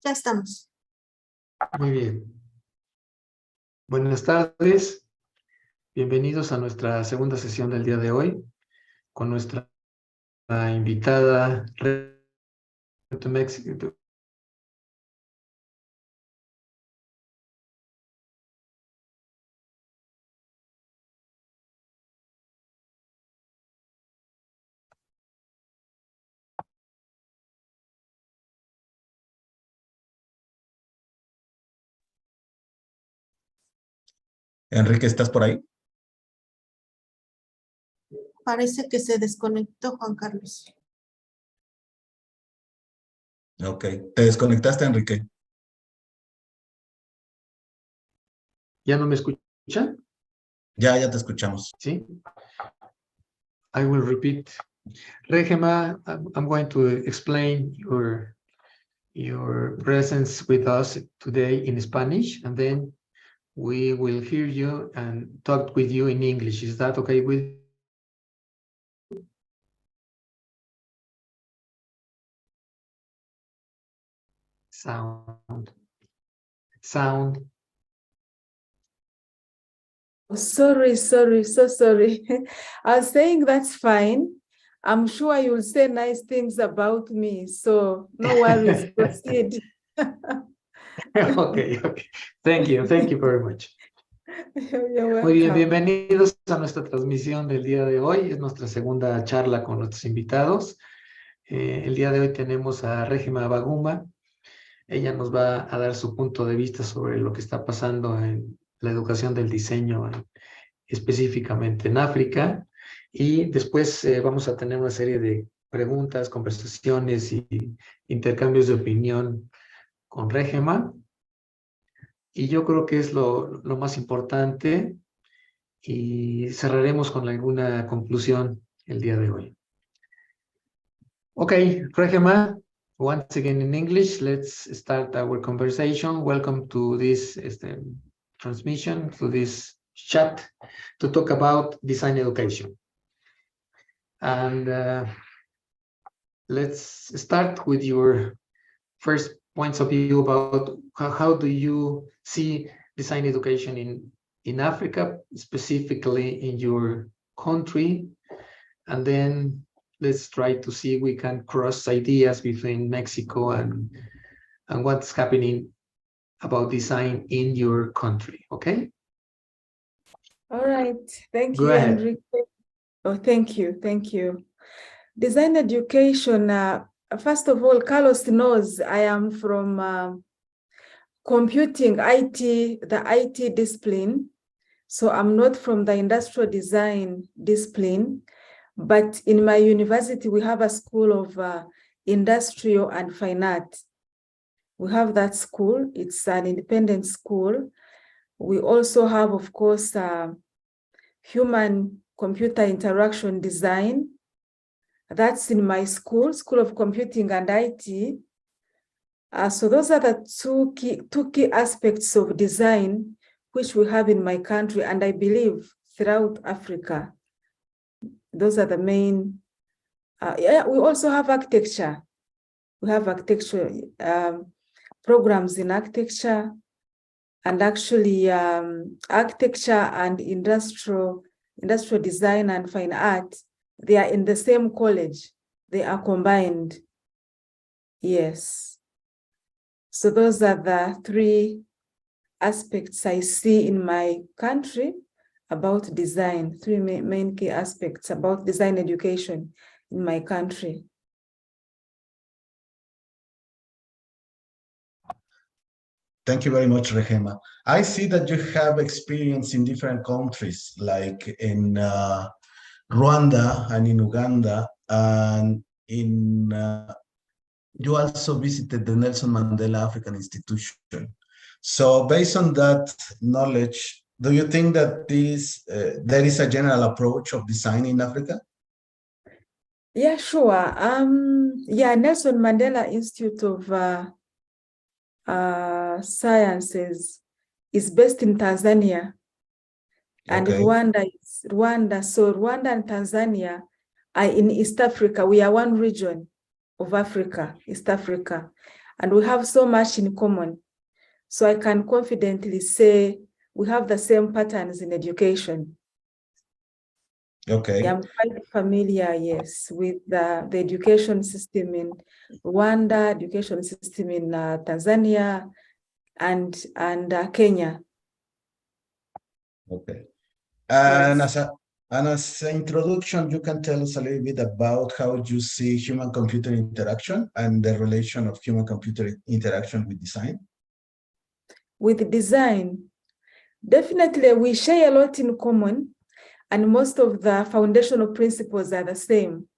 Ya estamos. Muy bien. Buenas tardes. Bienvenidos a nuestra segunda sesión del día de hoy con nuestra invitada to Mexico. Enrique, ¿estás por ahí? Parece que se desconectó Juan Carlos. Ok. ¿Te desconectaste, Enrique? ¿Ya no me escuchan? Ya te escuchamos. Sí. I will repeat. Rehema, I'm going to explain your presence with us today in Spanish, and then we will hear you and talk with you in English. Is that okay with sound? Sorry, so sorry. I was saying that's fine. I'm sure you'll say nice things about me, so no worries, proceed. Okay. Thank you very much. You're Muy bien, welcome. bienvenidos a nuestra transmisión del día de hoy. Es nuestra segunda charla con nuestros invitados. El día de hoy tenemos a Rehema Baguma. Ella nos va a dar su punto de vista sobre lo que está pasando en la educación del diseño, específicamente en África. Y después vamos a tener una serie de preguntas, conversaciones y intercambios de opinión con Rehema. Y yo creo que es lo más importante. Y cerraremos con alguna conclusión el día de hoy. Okay, Rehema, once again in English, let's start our conversation. Welcome to this transmission, to this chat, to talk about design education. And let's start with your first points of view about how do you see design education in Africa, specifically in your country, and then let's try to see if we can cross ideas between Mexico and what's happening about design in your country, okay? All right, thank Go you, ahead. Enrique. Oh, thank you. Design education, first of all, Carlos knows I am from computing IT, the IT discipline. So I'm not from the industrial design discipline, but in my university, we have a school of industrial and fine art. We have that school. It's an independent school. We also have, of course, human computer interaction design. That's in my school, School of Computing and IT. So those are the two key aspects of design which we have in my country, and I believe throughout Africa. Those are the main. We also have architecture. We have architecture programs in architecture, and actually architecture and industrial design and fine art, they are in the same college. They are combined. Yes. So those are the three aspects I see in my country about design, three main key aspects about design education in my country. Thank you very much, Rehema. I see that you have experience in different countries, like in Rwanda and in Uganda, and in you also visited the Nelson Mandela African Institution. So based on that knowledge, do you think that there is a general approach of design in Africa? Yeah, sure. Nelson Mandela Institute of Sciences is based in Tanzania, and Okay. Rwanda. So Rwanda and Tanzania are in East Africa. We are one region of Africa, East Africa. and we have so much in common. So I can confidently say we have the same patterns in education. Okay. Yeah, I'm quite familiar, yes, with the education system in Rwanda, education system in Tanzania, and Kenya. Okay. And Yes. as an introduction, you can tell us a little bit about how you see human-computer interaction and the relation of human-computer interaction with design. With design, definitely we share a lot in common, and most of the foundational principles are the same.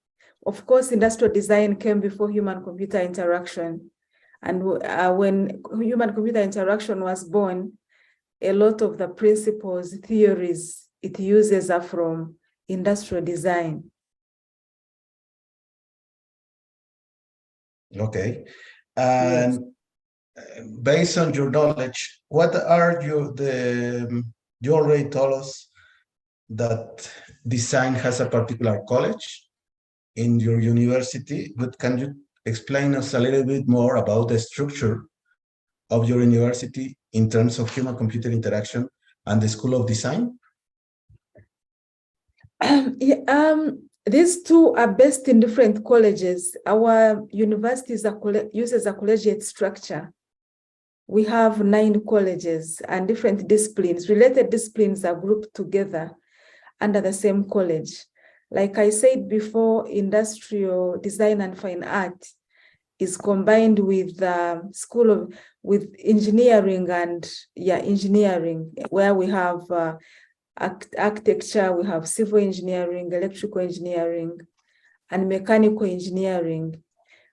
Of course, industrial design came before human-computer interaction. And when human-computer interaction was born, a lot of the principles, theories it uses are from industrial design. Okay. And based on your knowledge, what are you already told us that design has a particular college in your university, but can you explain us a little bit more about the structure of your university in terms of human-computer interaction and the School of Design? These two are based in different colleges. Our university uses a collegiate structure. We have 9 colleges and different disciplines. Related disciplines are grouped together under the same college. Like I said before, industrial design and fine art is combined with the with engineering and engineering, where we have architecture, we have civil engineering, electrical engineering, and mechanical engineering.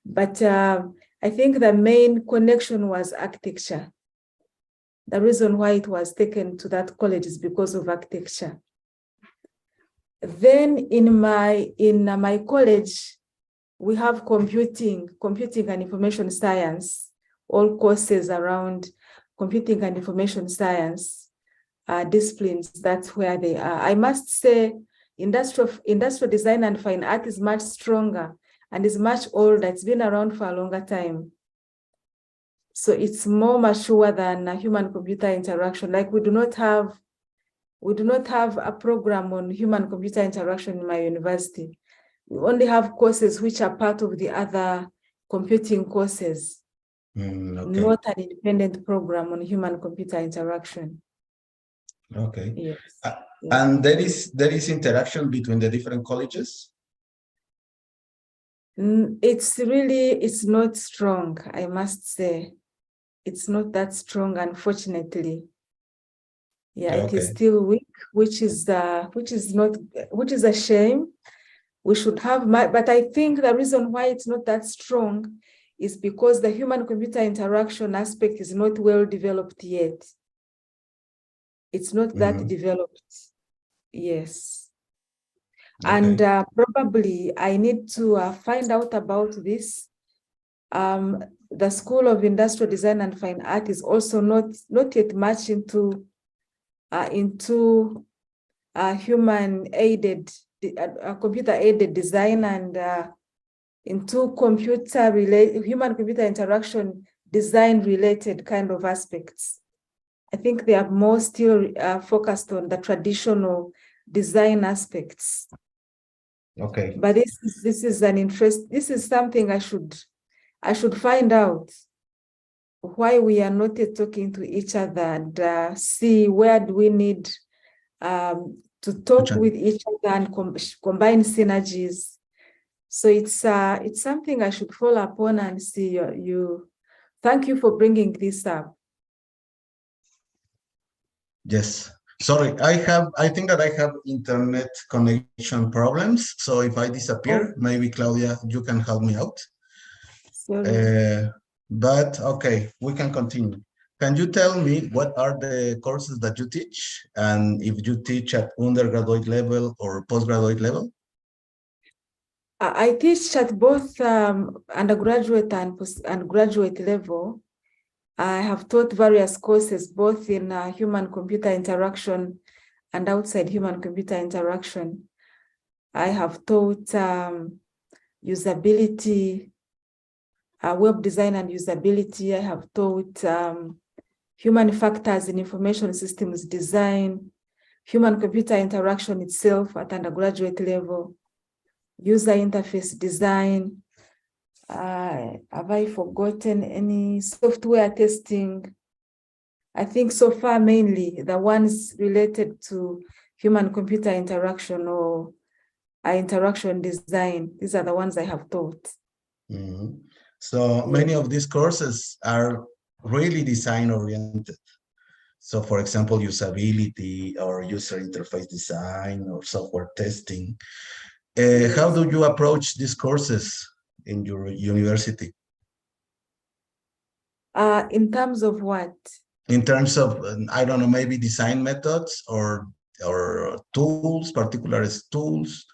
But I think the main connection was architecture. The reason why it was taken to that college is because of architecture. Then in my college, we have computing and information science, all courses around computing and information science disciplines. That's where they are. I must say, industrial design and fine art is much stronger and is much older. It's been around for a longer time. So it's more mature than human-computer interaction. Like we do not have a program on human-computer interaction in my university. We only have courses which are part of the other computing courses, Okay. not an independent program on human-computer interaction. Okay. Yes. And there is interaction between the different colleges? It's not strong, I must say. It's not that strong, unfortunately. Yeah, Okay. it is still weak, which is a shame. We should have, but I think the reason why it's not that strong is because the human-computer interaction aspect is not well developed yet. It's not that developed. Yes. Okay. And probably I need to find out about this. The School of Industrial Design and Fine Art is also not yet much into human-aided, computer-aided design and into human-computer interaction design-related kind of aspects. I think they are more still focused on the traditional design aspects. Okay. But this is an interest. This is something I should find out why we are not yet talking to each other and see where do we need to talk with each other and combine synergies. So it's something I should follow upon and see you. Thank you for bringing this up. Yes. Sorry, I think that I have internet connection problems. So if I disappear, maybe Claudia, you can help me out. Sorry. But okay, we can continue. Can you tell me what are the courses that you teach and if you teach at undergraduate level or postgraduate level? I teach at both undergraduate and graduate level. I have taught various courses, both in human-computer interaction and outside human-computer interaction. I have taught usability, web design and usability. I have taught human factors in information systems design, human-computer interaction itself at undergraduate level, user interface design. Have I forgotten any software testing? I think so far mainly the ones related to human-computer interaction or interaction design. These are the ones I have taught. Mm-hmm. So many of these courses are really design-oriented. So for example, usability or user interface design or software testing. How do you approach these courses in your university? In terms of what? In terms of, I don't know, maybe design methods or tools, particular tools,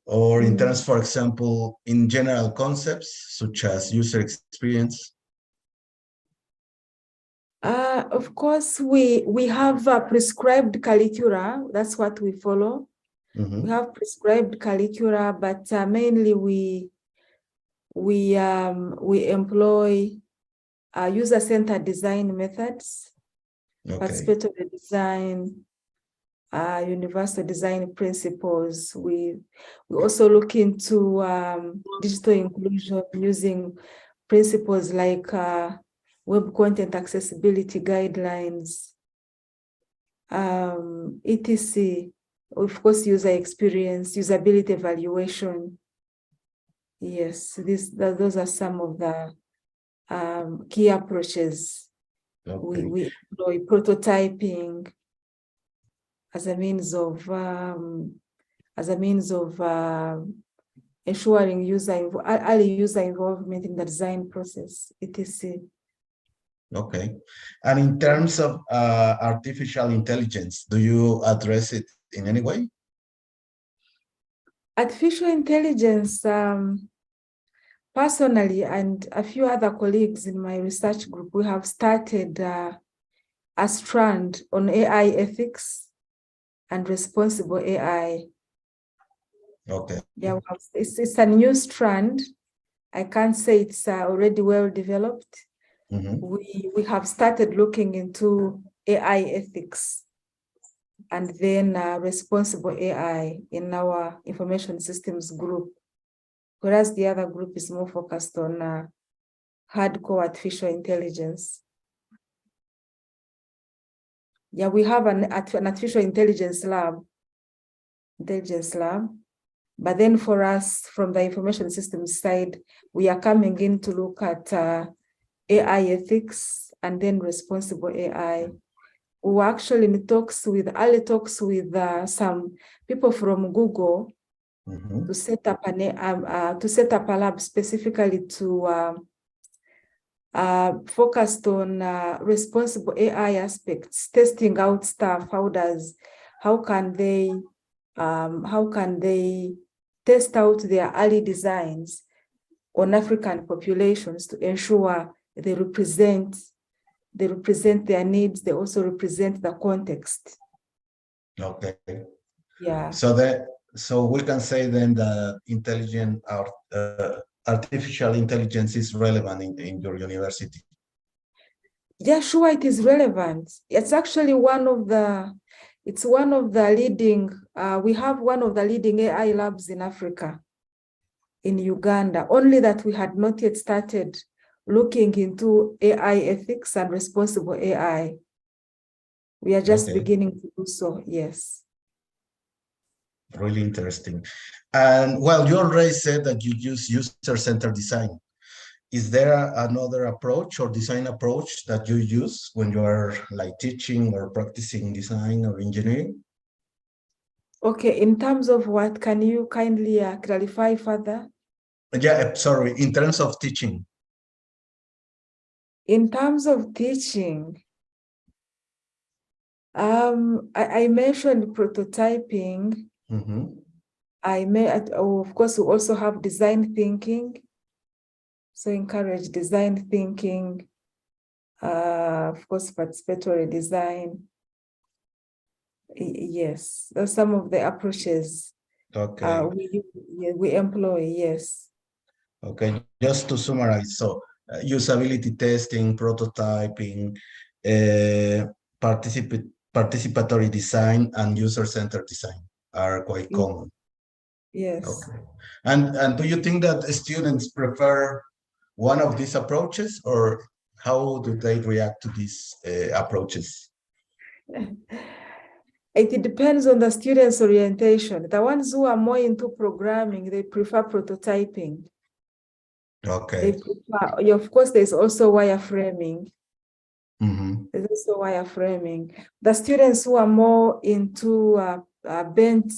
or in terms, for example, in general concepts such as user experience? Of course, we have prescribed curricula. That's what we follow. We have prescribed curricula, but mainly we employ user-centered design methods, participatory design, universal design principles. We also look into digital inclusion using principles like web content accessibility guidelines, etc. Of course, user experience, usability evaluation. Yes, those are some of the key approaches. We employ prototyping as a means of ensuring early user involvement in the design process, etc. Okay. And in terms of artificial intelligence, do you address it in any way? Artificial intelligence, personally, and a few other colleagues in my research group, we have started a strand on AI ethics and responsible AI. Okay. Yeah, it's a new strand. I can't say it's already well developed. We have started looking into AI ethics and then responsible AI in our information systems group, whereas the other group is more focused on hardcore artificial intelligence. Yeah, we have an artificial intelligence lab, but then for us, from the information systems side, we are coming in to look at AI ethics and then responsible AI. We were actually in early talks with some people from Google to set up a lab specifically to focused on responsible AI aspects, testing out stuff. How can they test out their early designs on African populations to ensure they represent their needs, they also represent the context. Okay. Yeah. So we can say then that artificial intelligence is relevant in your university. Yeah, sure, it is relevant. It's actually one of the leading, we have one of the leading AI labs in Africa, in Uganda, only that we had not yet started looking into AI ethics and responsible AI. We are just beginning to do so, yes. Really interesting. And well, you already said that you use user-centered design. Is there another approach or design approach that you use when you are like teaching or practicing design or engineering? Okay, in terms of what, can you kindly clarify further? Yeah, sorry, in terms of teaching. In terms of teaching, I mentioned prototyping. Of course, we also have design thinking. So encourage design thinking, of course, participatory design. Yes, those are some of the approaches we employ, yes. Okay, just to summarize, so usability testing, prototyping, participatory design, and user-centered design are quite common. Yes. Okay. And do you think that students prefer one of these approaches, or how do they react to these approaches? It depends on the student's orientation. The ones who are more into programming, they prefer prototyping. Okay. They prefer, of course, there's also wireframing. Mm-hmm. There's also wireframing. The students who are more into bent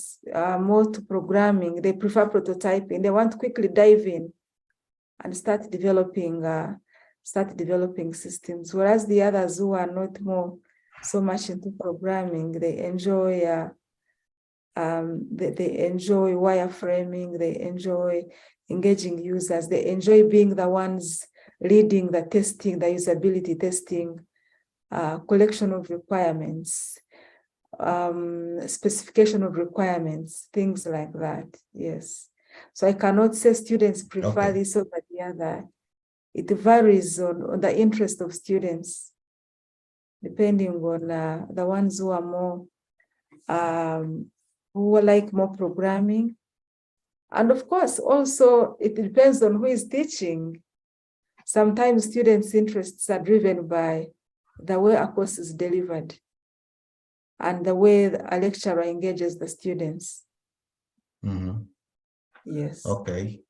more to programming, they prefer prototyping. They want to quickly dive in and start developing systems. Whereas the others who are not more so much into programming, they enjoy they enjoy wireframing, they enjoy engaging users, they enjoy being the ones leading the testing, the usability testing, collection of requirements, specification of requirements, things like that. Yes. So I cannot say students prefer this over the other. It varies on the interest of students, depending on the ones who are more, who like more programming. And of course, also, it depends on who is teaching. Sometimes students' interests are driven by the way a course is delivered and the way a lecturer engages the students. Mm-hmm. Yes. Okay.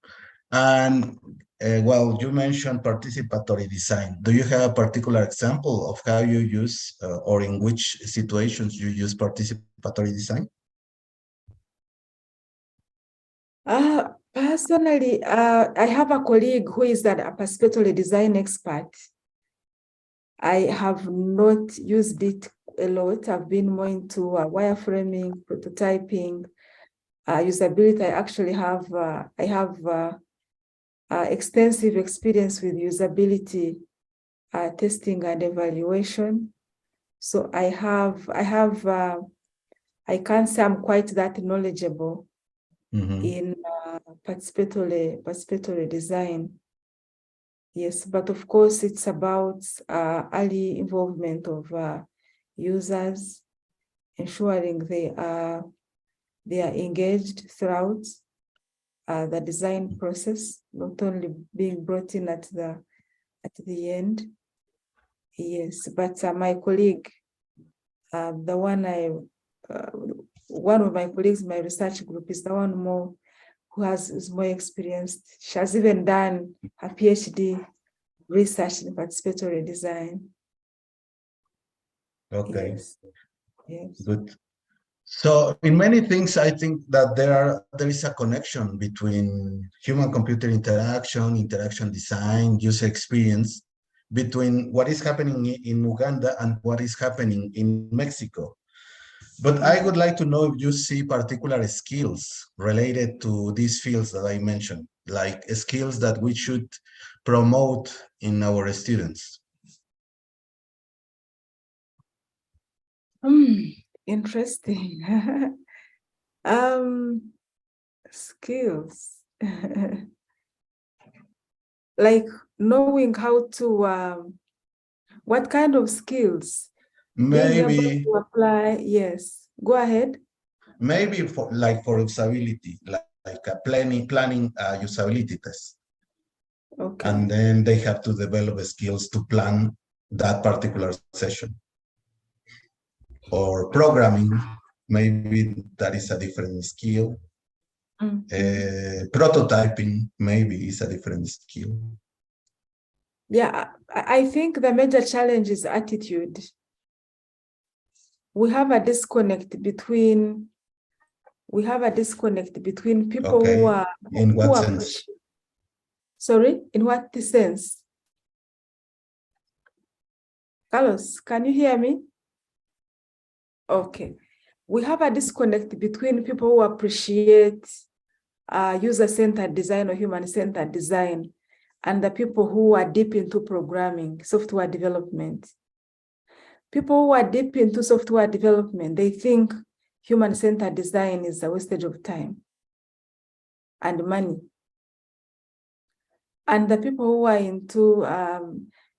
And well, you mentioned participatory design. Do you have a particular example of how you use or in which situations you use participatory design? Personally, I have a colleague who is a participatory design expert. I have not used it a lot. I've been more into wireframing, prototyping, usability. I actually have extensive experience with usability testing and evaluation. So I can't say I'm quite that knowledgeable in participatory design. Yes, but of course it's about early involvement of users, ensuring they are engaged throughout the design process, not only being brought in at the end. Yes, but my colleague, one of my colleagues in my research group is the one who is more experienced. She has even done her PhD research in participatory design. Okay. Yes. Yes. Good. So in many things, I think that there is a connection between human-computer interaction design, user experience, between what is happening in Uganda and what is happening in Mexico. But I would like to know if you see particular skills related to these fields that I mentioned, like skills that we should promote in our students. Interesting. Skills. Like knowing how to, what kind of skills? Maybe being able to apply, yes. Go ahead. Maybe for usability, like a planning usability test. Okay. And then they have to develop skills to plan that particular session. Or programming, maybe that is a different skill. Prototyping maybe is a different skill. Yeah, I think the major challenge is attitude. We have a disconnect between people who are in what sense? Sorry, in what sense? Carlos, can you hear me? Okay. We have a disconnect between people who appreciate user-centered design or human-centered design and the people who are deep into programming, software development. People who are deep into software development, they think human-centered design is a wastage of time and money. And the people who are into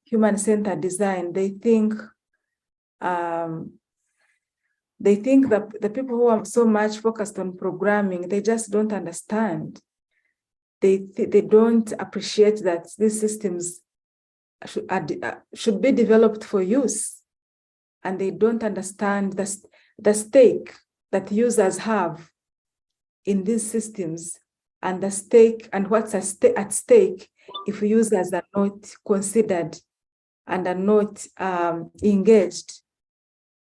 human-centered design, they think that the people who are so much focused on programming, they just don't understand. They don't appreciate that these systems should be developed for use, and they don't understand the stake that users have in these systems, and the stake and what's at stake if users are not considered and are not engaged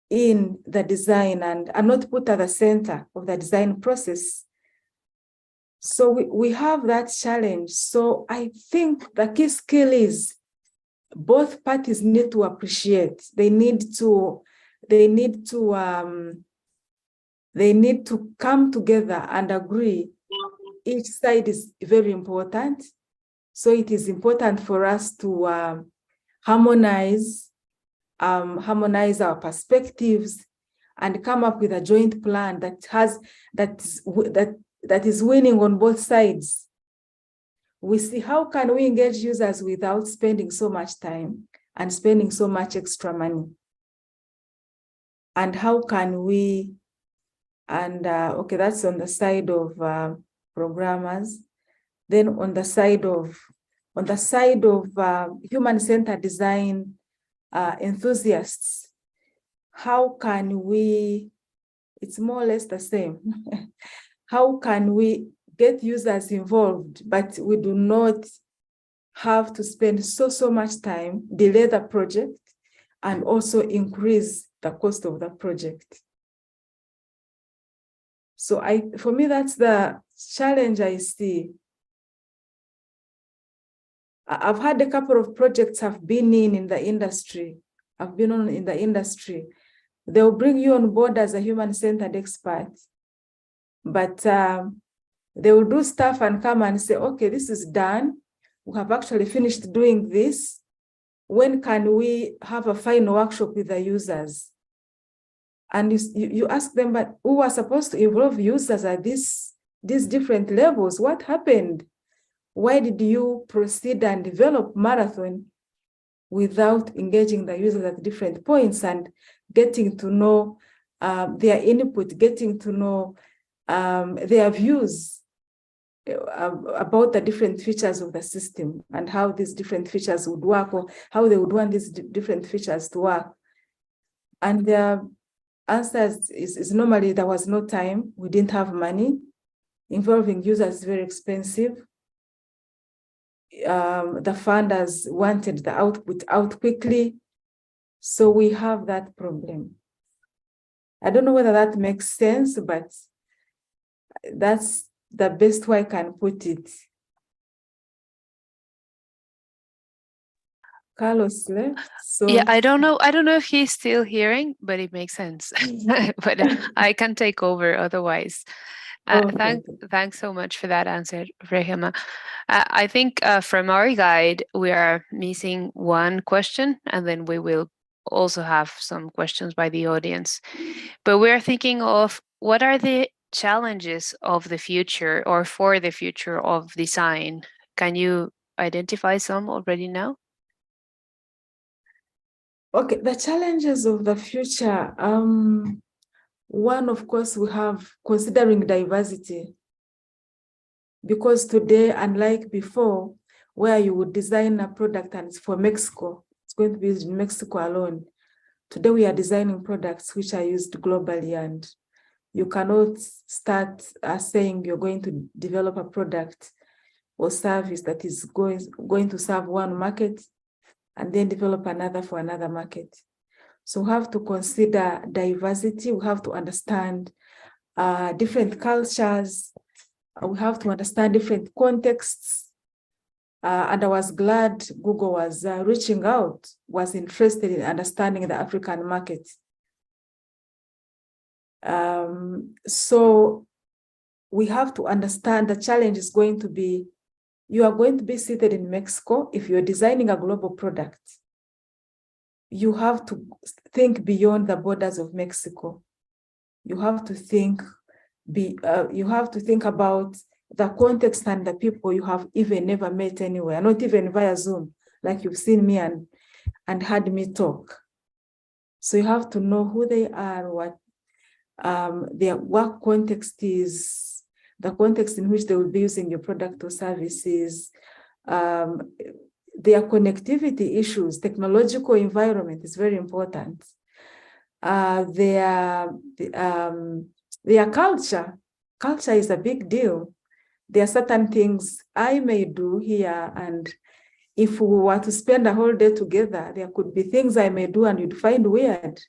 in the design and are not put at the center of the design process. So we have that challenge. So I think the key skill is both parties need to appreciate. They need to come together and agree. Each side is very important. So it is important for us to harmonize our perspectives and come up with a joint plan that is winning on both sides. We see how can we engage users without spending so much time and spending so much extra money, and how can we, and okay, that's on the side of programmers. Then on the side of human-centered design enthusiasts, how can we, it's more or less the same. How can we get users involved, but we do not have to spend so much time, delay the project, and also increase the cost of the project. So for me, that's the challenge I see. I've had a couple of projects I've been in the industry. In the industry. They'll bring you on board as a human-centered expert, but they will do stuff and come and say, okay, this is done. We have actually finished doing this. When can we have a final workshop with the users? And you ask them, but who are supposed to involve users at these different levels? What happened? Why did you proceed and develop Marathon without engaging the users at different points and getting to know their input, getting to know their views about the different features of the system and how these different features would work, or how they would want these different features to work? And the answer is normally there was no time. We didn't have money. Involving users is very expensive. The funders wanted the output out quickly. So we have that problem. I don't know whether that makes sense, but that's the best way I can put it. Carlos left. So yeah, I don't know if he's still hearing, but it makes sense. But I can take over otherwise. okay. Thanks so much for that answer, Rehema. I think from our guide, we are missing one question, and then we will also have some questions by the audience. But we're thinking of what are the challenges of the future or for the future of design? Can you identify some already now? Okay, the challenges of the future. One, of course, we have considering diversity. Because today, unlike before, where you would design a product and it's for Mexico, it's going to be used in Mexico alone. Today, we are designing products which are used globally, and you cannot start saying you're going to develop a product or service that is going to serve one market and then develop another for another market. So we have to consider diversity. We have to understand different cultures. We have to understand different contexts. And I was glad Google was reaching out, was interested in understanding the African market. So we have to understand the challenge is going to be, you are going to be seated in Mexico. If you're designing a global product, you have to think beyond the borders of Mexico. You have to think about the context and the people you have even never met anywhere, not even via Zoom, like you've seen me and had me talk. So you have to know who they are, what their work context is, the context in which they will be using your product or services, their connectivity issues, technological environment is very important. Their culture is a big deal. There are certain things I may do here, and if we were to spend a whole day together, there could be things I may do and you'd find weird.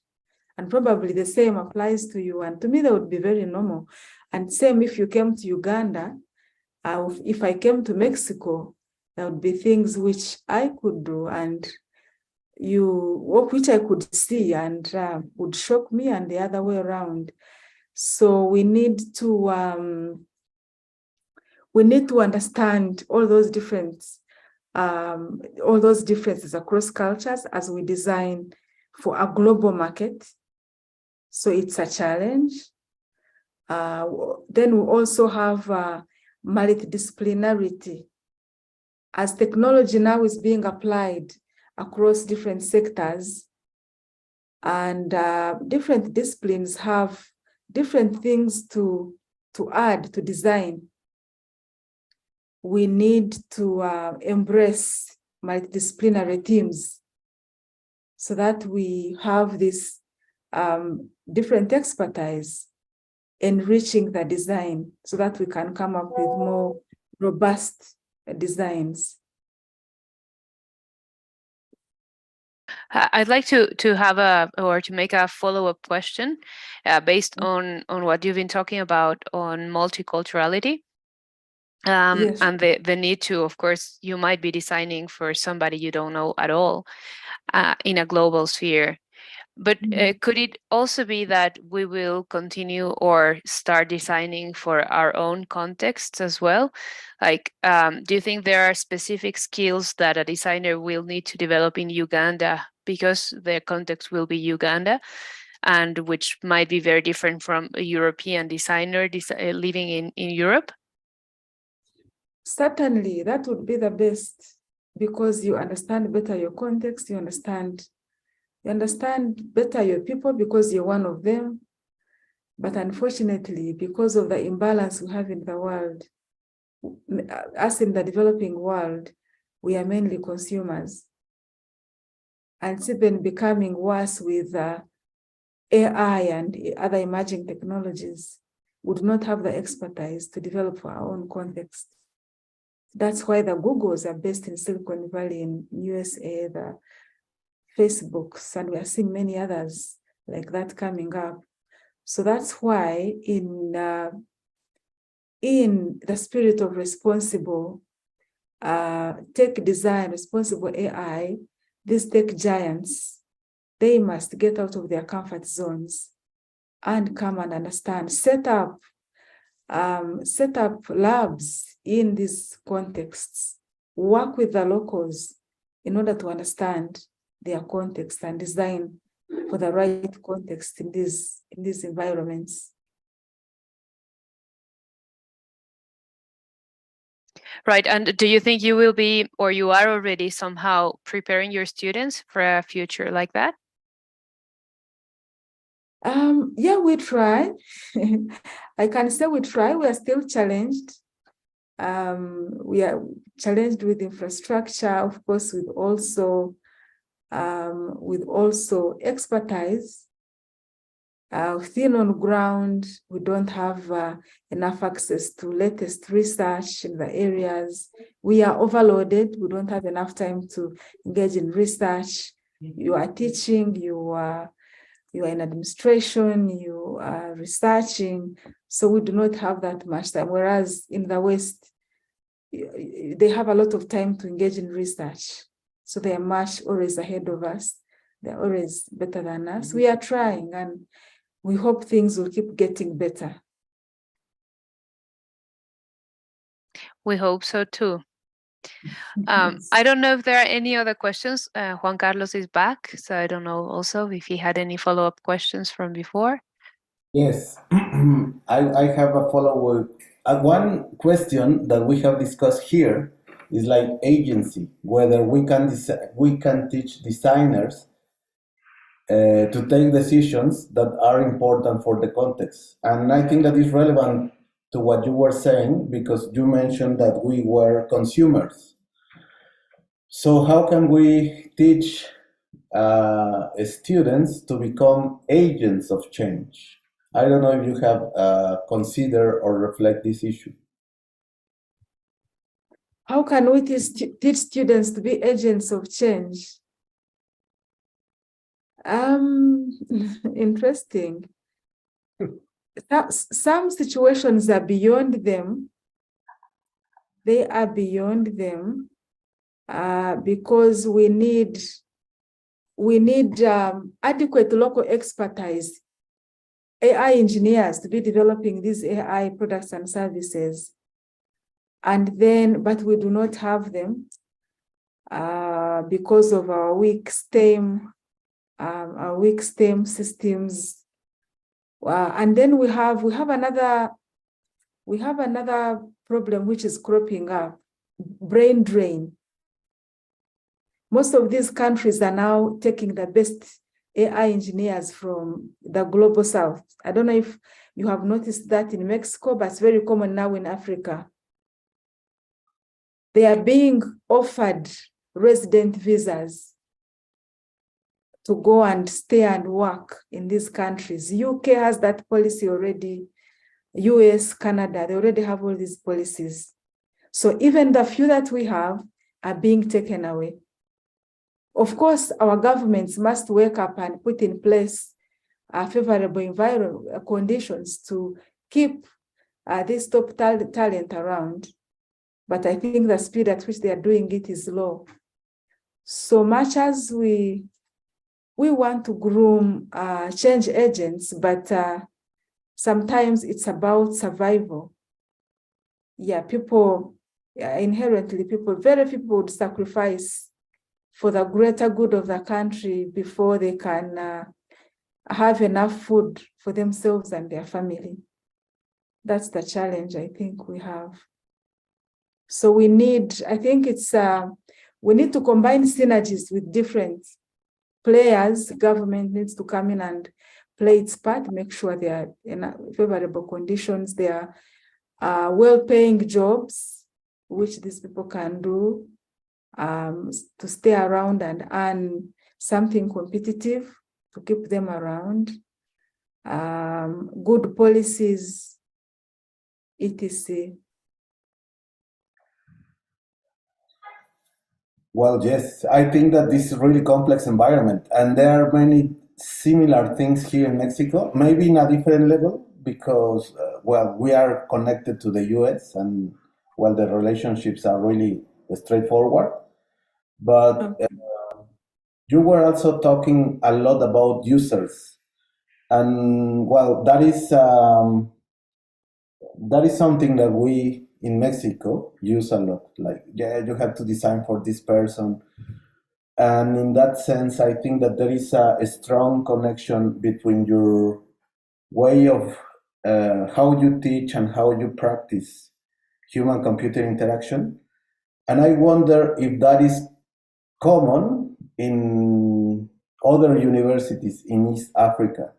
And probably the same applies to you. And to me, that would be very normal. And same if you came to Uganda, if I came to Mexico, there would be things which I could do and which I could see and would shock me, and the other way around. So we need to understand all those differences across cultures as we design for a global market. So it's a challenge. Then we also have multidisciplinarity. As technology now is being applied across different sectors, and different disciplines have different things to add to design, we need to embrace multidisciplinary teams so that we have this different expertise enriching the design so that we can come up with more robust designs. I'd like to have to make a follow-up question based on what you've been talking about on multiculturality. Yes. And the need to, of course, you might be designing for somebody you don't know at all in a global sphere. But could it also be that we will continue or start designing for our own contexts as well? Like, do you think there are specific skills that a designer will need to develop in Uganda because their context will be Uganda, and which might be very different from a European designer living in Europe? Certainly, that would be the best, because you understand better your context, you understand better your people because you're one of them. But unfortunately, because of the imbalance we have in the world, us in the developing world, we are mainly consumers. And it's even becoming worse with AI and other emerging technologies. We do not have the expertise to develop for our own context. That's why the Googles are based in Silicon Valley in USA, the Facebooks, and we are seeing many others like that coming up. So that's why in the spirit of responsible tech design, responsible AI, these tech giants, they must get out of their comfort zones and come and understand, set up labs in these contexts, work with the locals in order to understand their context and design for the right context in these environments. Right. And do you think you will be, or you are already somehow preparing your students for a future like that? Yeah, we try. I can say we try. We are still challenged. We are challenged with infrastructure, of course, with also expertise. Thin on ground, we don't have enough access to latest research in the areas. We are overloaded. We don't have enough time to engage in research. You are teaching, you are in administration, you are researching. So we do not have that much time. Whereas in the West, they have a lot of time to engage in research. So they are always ahead of us. They're always better than us. We are trying, and we hope things will keep getting better. We hope so too. I don't know if there are any other questions. Juan Carlos is back, so I don't know also if he had any follow-up questions from before. Yes, I have a follow-up one question that we have discussed here is like agency, whether we can teach designers to take decisions that are important for the context. And I think that is relevant to what you were saying, because you mentioned that we were consumers. So how can we teach students to become agents of change? I don't know if you have considered or reflect this issue. How can we teach students to be agents of change? Interesting. Some situations are beyond them. They are beyond them because we need adequate local expertise, AI engineers to be developing these AI products and services. And then, but we do not have them because of our weak STEM systems. And then we have another problem which is cropping up: brain drain. Most of these countries are now taking the best AI engineers from the global south. I don't know if you have noticed that in Mexico, but it's very common now in Africa. They are being offered resident visas to go and stay and work in these countries. UK has that policy already. US, Canada, they already have all these policies. So even the few that we have are being taken away. Of course, our governments must wake up and put in place favorable environment conditions to keep this top talent around. But I think the speed at which they are doing it is low. So much as we want to groom change agents, but sometimes it's about survival. Yeah, inherently, very people would sacrifice for the greater good of the country before they can have enough food for themselves and their family. That's the challenge I think we have. So we need to combine synergies with different players. Government needs to come in and play its part, make sure they are in favorable conditions. There are well-paying jobs, which these people can do to stay around and earn something competitive to keep them around. Good policies, etc. Well, yes, I think that this is a really complex environment, and there are many similar things here in Mexico, maybe in a different level, because, we are connected to the US, and, the relationships are really straightforward. But you were also talking a lot about users, and, that is something that we in Mexico use a lot. Like, you have to design for this person. And in that sense, I think that there is a strong connection between your way of how you teach and how you practice human-computer interaction. And I wonder if that is common in other universities in East Africa.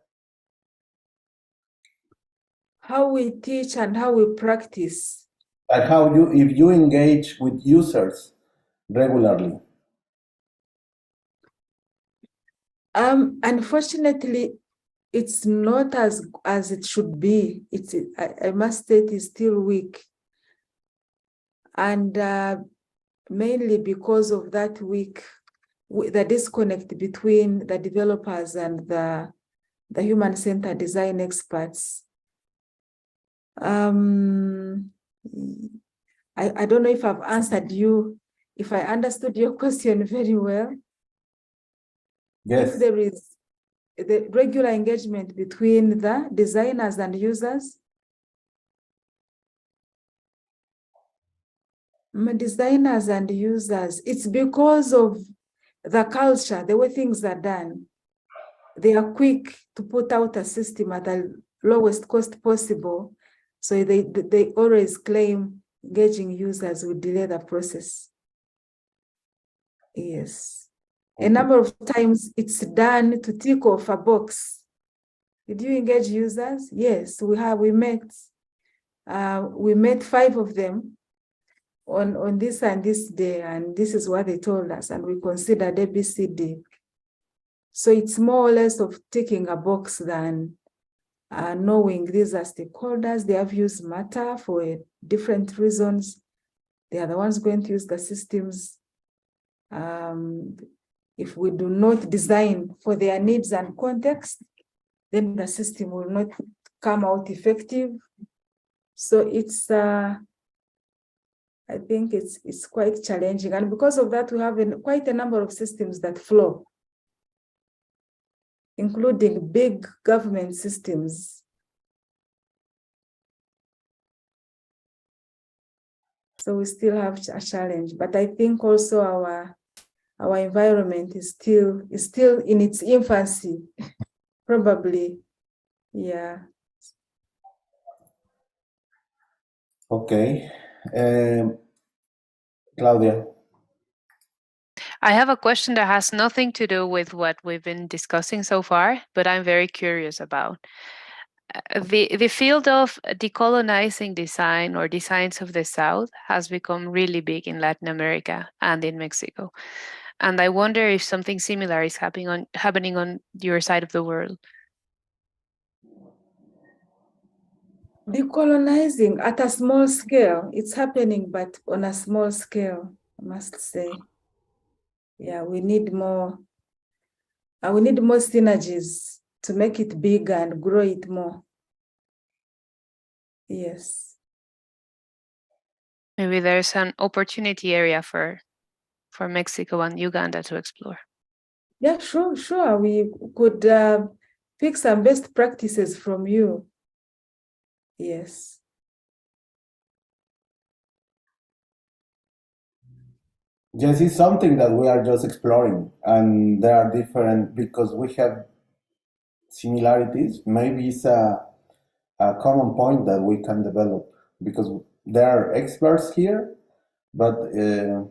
How we teach and how we practice. And if you engage with users regularly. Unfortunately, it's not as it should be. I must state, it's still weak. And mainly because of that the disconnect between the developers and the human-centered design experts. I don't know if I've answered you, if I understood your question very well. Yes. If there is the regular engagement between the designers and users. Designers and users, it's because of the culture, the way things are done. They are quick to put out a system at the lowest cost possible So they always claim engaging users will delay the process. Yes. A number of times it's done to tick off a box. Did you engage users? Yes, we met 5 of them on this and this day, and this is what they told us, and we considered ABCD. So it's more or less of ticking a box than knowing these are stakeholders. Their views matter for different reasons. They are the ones going to use the systems. If we do not design for their needs and context, then the system will not come out effective. So it's, I think it's quite challenging. And because of that, we have quite a number of systems that flow, including big government systems. So we still have a challenge, but I think also our environment is still in its infancy, probably. Yeah. Okay. Claudia. I have a question that has nothing to do with what we've been discussing so far, but I'm very curious about. The field of decolonizing design or designs of the South has become really big in Latin America and in Mexico. And I wonder if something similar is happening on your side of the world. Decolonizing at a small scale, it's happening, but on a small scale, I must say. Yeah, we need more synergies to make it bigger and grow it more. Yes. Maybe there's an opportunity area for Mexico and Uganda to explore. Yeah, sure. We could pick some best practices from you. Yes. Yes, it's something that we are just exploring, and there are different, because we have similarities. Maybe it's a common point that we can develop, because there are experts here, but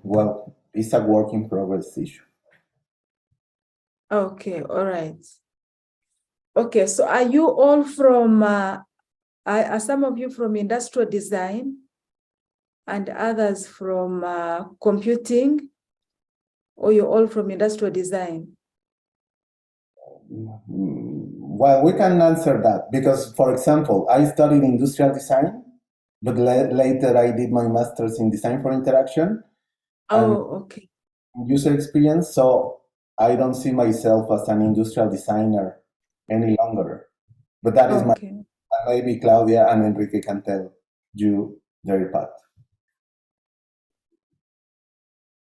well, it's a work in progress issue. Okay, all right. Okay, so are you all from, are some of you from industrial design and others from computing, or you're all from industrial design? Well, we can answer that because, for example, I studied industrial design, but later I did my master's in design for interaction. Oh, okay. User experience, so I don't see myself as an industrial designer any longer. But that is okay. Maybe Claudia and Enrique can tell you their path.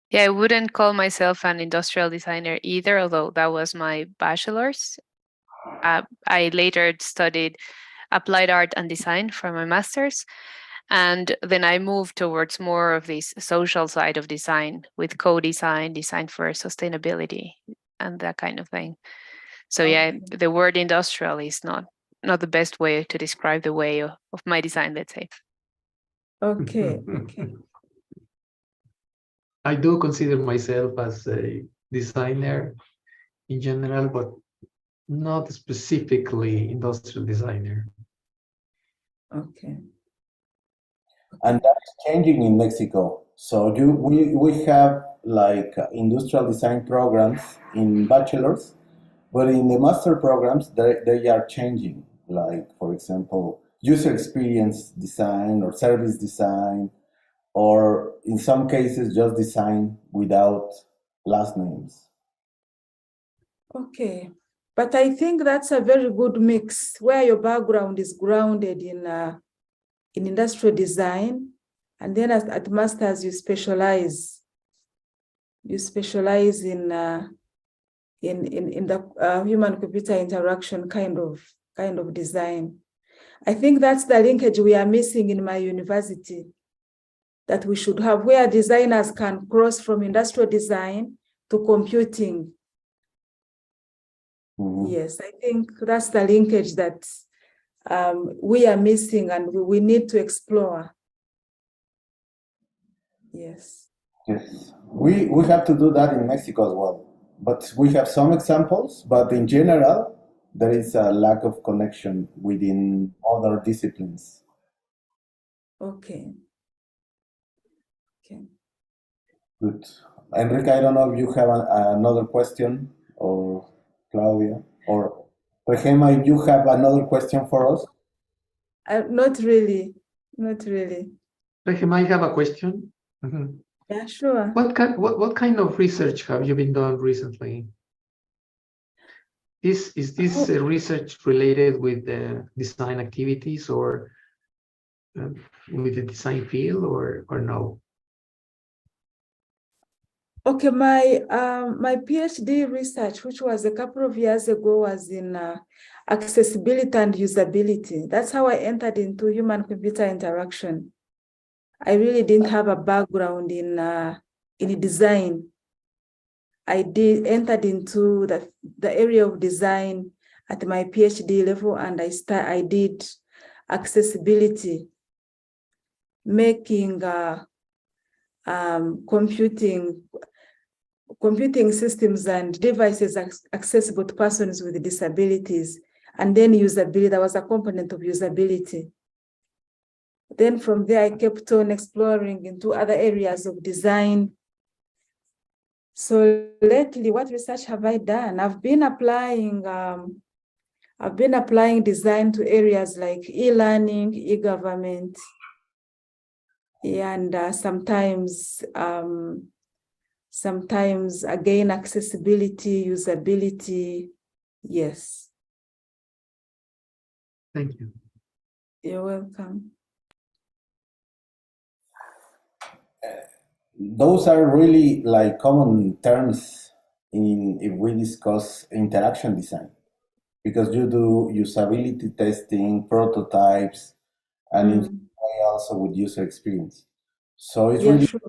Yeah, I wouldn't call myself an industrial designer either, although that was my bachelor's. I later studied applied art and design for my master's. And then I moved towards more of this social side of design with co-design, design for sustainability, and that kind of thing. So yeah, the word industrial is not the best way to describe the way of my design, let's say. Okay. I do consider myself as a designer in general, but not specifically industrial designer. Okay. And that is changing in Mexico. So we have like industrial design programs in bachelor's, but in the master programs, they are changing. Like, for example, user experience design or service design, or in some cases, just design without last names. Okay. But I think that's a very good mix where your background is grounded in industrial design, and then at master's you specialize. You specialize in the human-computer interaction kind of design. I think that's the linkage we are missing in my university, that we should have, where designers can cross from industrial design to computing. Mm-hmm. Yes, I think that's the linkage that we are missing and we need to explore. Yes. Yes, we have to do that in Mexico as well. But we have some examples, but in general, there is a lack of connection within other disciplines. Okay. Okay. Good. Enrique, I don't know if you have another question, or Claudia, or Rehema, if you have another question for us. Not really. Not really. Rehema, I have a question. Mhm. Yeah, sure. What kind of research have you been done recently? Is this research related with the design activities or with the design field or no? Okay, my PhD research, which was a couple of years ago, was in accessibility and usability. That's how I entered into human-computer interaction. I really didn't have a background in design. I entered into the area of design at my PhD level, and I did accessibility, making computing systems and devices accessible to persons with disabilities, and then usability. There was a component of usability. Then from there, I kept on exploring into other areas of design. So lately, what research have I done? I've been applying design to areas like e-learning, e-government, and sometimes again accessibility, usability. Yes. Thank you. You're welcome. Those are really like common terms if we discuss interaction design, because you do usability testing, prototypes, and also with user experience. So it's really sure.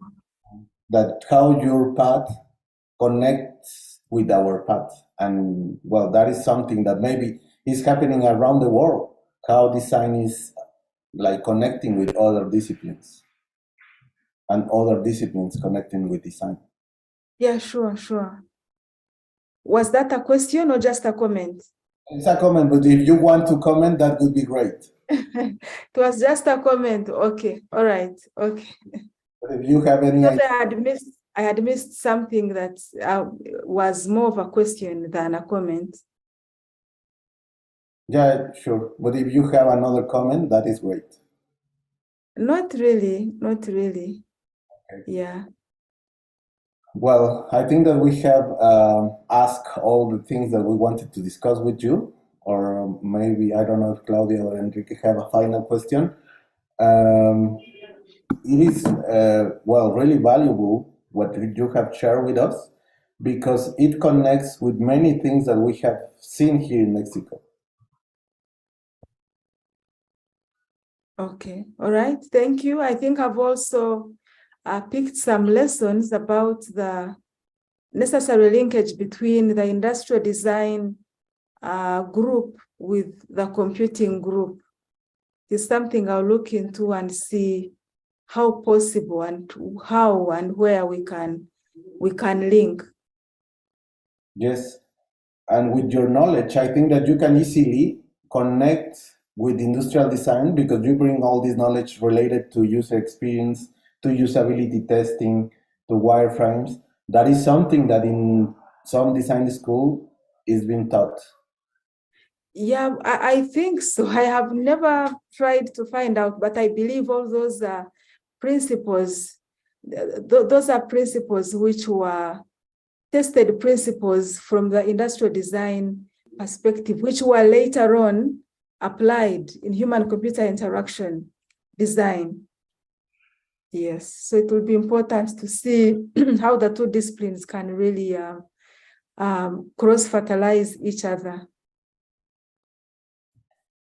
that how your path connects with our path. And well, that is something that maybe is happening around the world, how design is like connecting with other disciplines and other disciplines connecting with design. Yeah, sure. Was that a question or just a comment? It's a comment, but if you want to comment, that would be great. It was just a comment. Okay, all right, okay. But if you have any Because I had missed something that was more of a question than a comment. Yeah, sure. But if you have another comment, that is great. Not really. Okay. Yeah. Well, I think that we have asked all the things that we wanted to discuss with you, or maybe, I don't know if Claudia or Enrique have a final question. It is, well, really valuable what you have shared with us, because it connects with many things that we have seen here in Mexico. Okay, all right, thank you. I think I've also picked some lessons about the necessary linkage between the industrial design group with the computing group. It's something I'll look into and see how possible and how and where we can link. Yes, and with your knowledge, I think that you can easily connect with industrial design, because you bring all this knowledge related to user experience, to usability testing, to wireframes. That is something that in some design school is being taught. Yeah, I think so. I have never tried to find out, but I believe all those principles, those are principles which were tested principles from the industrial design perspective, which were later on applied in human-computer interaction design. Yes, so it will be important to see how the two disciplines can really cross-fertilize each other.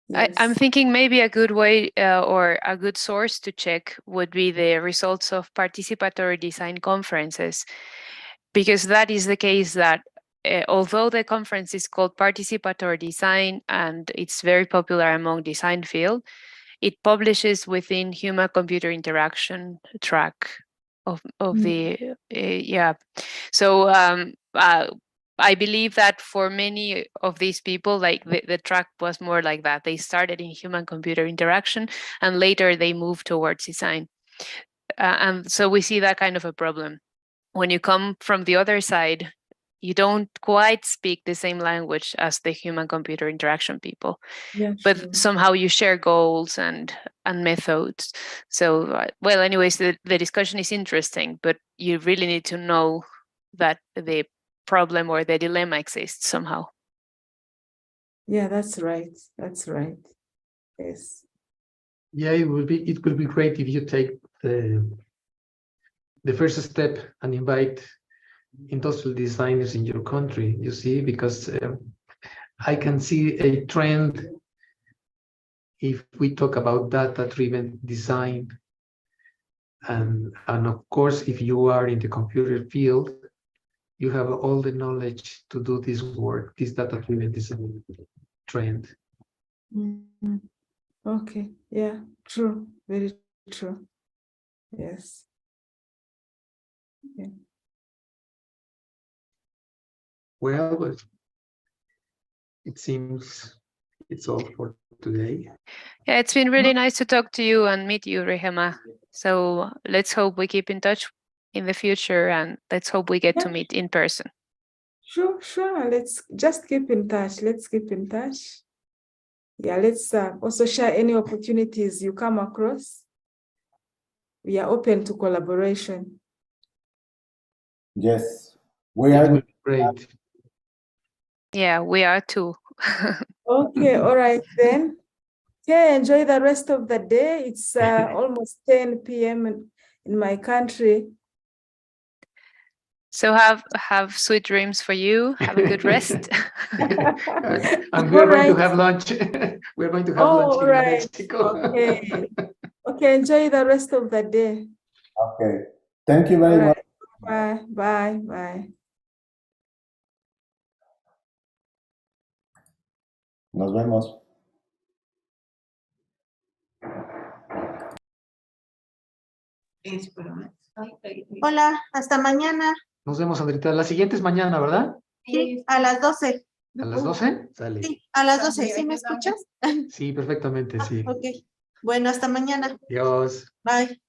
Yes. I'm thinking maybe a good way or a good source to check would be the results of participatory design conferences, because that is the case that although the conference is called Participatory Design and it's very popular among design field, it publishes within human-computer interaction track of the, yeah. So I believe that for many of these people, like the track was more like that. They started in human-computer interaction and later they moved towards design. And so we see that kind of a problem. When you come from the other side, you don't quite speak the same language as the human-computer interaction people, Yeah, but sure. somehow you share goals and methods. So, well, anyways, the discussion is interesting, but you really need to know that the problem or the dilemma exists somehow. Yeah, that's right. That's right. Yes. Yeah, it would be great if you take the first step and invite industrial designers in your country, you see, because I can see a trend if we talk about data-driven design. And of course, if you are in the computer field, you have all the knowledge to do this work, this data-driven design trend. Mhm. Okay. Yeah, true. Very true. Yes. Okay. Well, it seems it's all for today. Yeah, it's been really nice to talk to you and meet you, Rehema. So let's hope we keep in touch in the future and let's hope we get to Yeah. meet in person. Sure, sure. Let's just keep in touch. Let's keep in touch. Yeah, let's also share any opportunities you come across. We are open to collaboration. Yes, we It are. would be great. Yeah, we are too. Okay, all right then. Okay, enjoy the rest of the day. It's almost 10 p.m. in my country. So have sweet dreams for you. Have a good rest. And we All are going to right. have lunch. We're going to have Oh, lunch all here in right. Mexico. Okay. Okay, enjoy the rest of the day. Okay. Thank you very All much. right. Bye. Bye. Bye. Nos vemos. Hola, hasta mañana. Nos vemos, Andrita. La siguiente es mañana, ¿verdad? Sí, a las 12. ¿A las 12? Sale. Sí, a las 12. ¿Sí me escuchas? Sí, perfectamente, sí. Ok. Bueno, hasta mañana. Adiós. Bye.